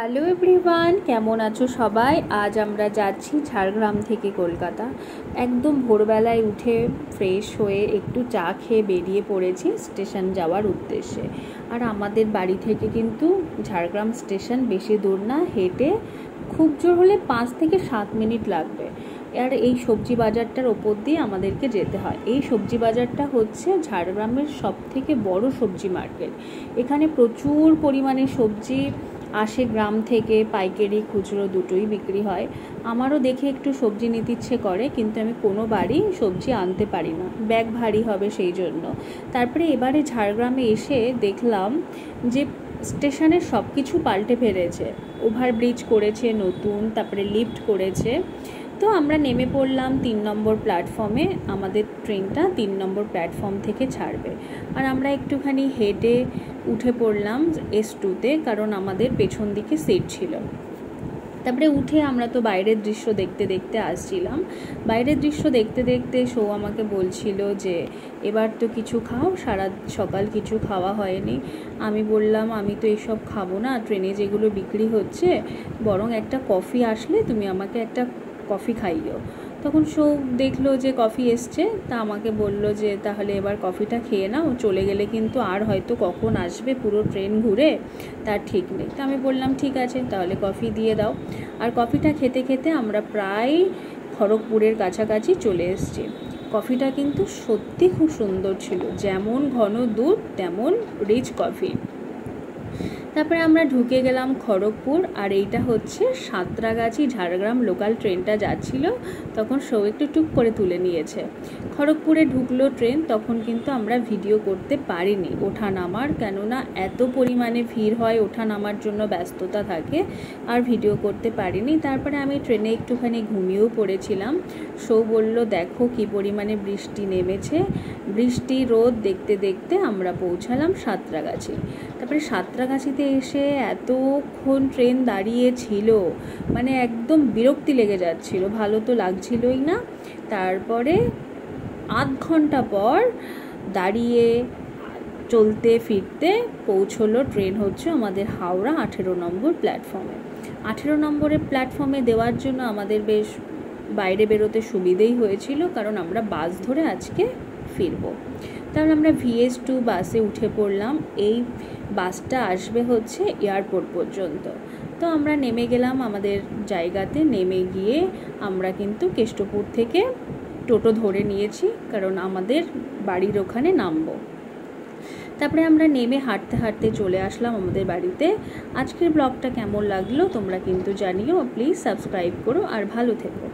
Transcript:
Hello everyone, কেমন আছো সবাই? আজ আমরা যাচ্ছি ঝাড়গ্রাম থেকে কলকাতা। একদম ভোরবেলায় উঠে ফ্রেশ হয়ে একটু চা খেয়ে বেরিয়ে পড়েছি স্টেশন যাওয়ার উদ্দেশ্যে। আর আমাদের বাড়ি থেকে কিন্তু ঝাড়গ্রাম স্টেশন বেশি দূর না, হেঁটে খুব জোর হলে 5 থেকে 7 মিনিট লাগবে। আর এই সবজি বাজারটার ওপর দিয়ে আমাদেরকে যেতে হয়। এই সবজি বাজারটা হচ্ছে ঝাড়গ্রামের সবথেকে বড় সবজি মার্কেট। এখানে প্রচুর পরিমাণে সবজি আসে গ্রাম থেকে, পাইকারি খুচরো দুটোই বিক্রি হয়। আমারও দেখে একটু সবজি নিতে ইচ্ছে করে, কিন্তু আমি কোনো বাড়ি সবজি আনতে পারি না, ব্যাগ ভারী হবে সেই জন্য। তারপরে এবারে ঝাড়গ্রামে এসে দেখলাম যে স্টেশনের সব কিছু পাল্টে ফেলেছে। ওভারব্রিজ করেছে নতুন, তারপরে লিফট করেছে। তো আমরা নেমে পড়লাম 3 নম্বর প্ল্যাটফর্মে। আমাদের ট্রেনটা 3 নম্বর প্ল্যাটফর্ম থেকে ছাড়বে। আর আমরা একটুখানি হেঁটে উঠে পড়লাম S2-তে, কারণ আমাদের পেছন দিকে সিট ছিল। তারপরে উঠে আমরা তো বাইরের দৃশ্য দেখতে দেখতে আসছিলাম। বাইরের দৃশ্য দেখতে দেখতে সৌ আমাকে বলছিল যে এবার তো কিছু খাও, সারা সকাল কিছু খাওয়া হয়নি। আমি বললাম আমি তো এইসব খাবো না, ট্রেনে যেগুলো বিক্রি হচ্ছে, বরং একটা কফি আসলে তুমি আমাকে একটা কফি খাইও। তখন সৌ দেখলো যে কফি এসছে, তা আমাকে বলল যে তাহলে এবার কফিটা খেয়ে নাও, চলে গেলে কিন্তু আর হয়তো কখন আসবে পুরো ট্রেন ঘুরে তার ঠিক নেই। তা আমি বললাম ঠিক আছে, তাহলে কফি দিয়ে দাও। আর কফিটা খেতে খেতে আমরা প্রায় খড়গপুরের কাছাকাছি চলে এসেছি। কফিটা কিন্তু সত্যি খুব সুন্দর ছিল, যেমন ঘন দুধ তেমন রিচ কফি। তারপরে আমরা ঢুকে গেলাম খড়গপুর। আর এইটা হচ্ছে সাঁতরাগাছি ঝাড়গ্রাম লোকাল ট্রেনটা যাচ্ছিল, তখন সৌ একটু টুক করে তুলে নিয়েছে। খড়গপুরে ঢুকলো ট্রেন, তখন কিন্তু আমরা ভিডিও করতে পারিনি ওঠা নামার, কেননা এত পরিমাণে ভিড় হয়, ওঠা নামার জন্য ব্যস্ততা থাকে, আর ভিডিও করতে পারিনি। তারপরে আমি ট্রেনে একটুখানি ঘুমিয়েও পড়েছিলাম। সৌ বলল দেখো কি পরিমাণে বৃষ্টি নেমেছে। বৃষ্টি রোদ দেখতে দেখতে আমরা পৌঁছালাম সাঁতরাগাছি। তারপরে সাঁতরাগাছিতে এসে এতক্ষণ ট্রেন দাঁড়িয়ে ছিল, মানে একদম বিরক্তি লেগে যাচ্ছিল, ভালো তো লাগছিলই না। তারপরে আধ ঘন্টা পর দাঁড়িয়ে চলতে ফিরতে পৌঁছলো ট্রেন হচ্ছে আমাদের হাওড়া 18 নম্বর প্ল্যাটফর্মে। 18 নম্বরের প্ল্যাটফর্মে দেওয়ার জন্য আমাদের বেশ বাইরে বেরোতে সুবিধেই হয়েছিল, কারণ আমরা বাস ধরে আজকে ফিরবো। তাহলে আমরা VS2 বাসে উঠে পড়লাম। এই বাসটা আসবে হচ্ছে এয়ারপোর্ট পর্যন্ত। তো আমরা নেমে গেলাম আমাদের জায়গাতে। নেমে গিয়ে আমরা কিন্তু কেষ্টপুর থেকে টোটো ধরে নিয়েছি, কারণ আমাদের বাড়ির ওখানে নামবো। তারপরে আমরা নেমে হাঁটতে হাঁটতে চলে আসলাম আমাদের বাড়িতে। আজকের ব্লগটা কেমন লাগলো তোমরা কিন্তু জানিও, প্লিজ সাবস্ক্রাইব করো আর ভালো থেকো।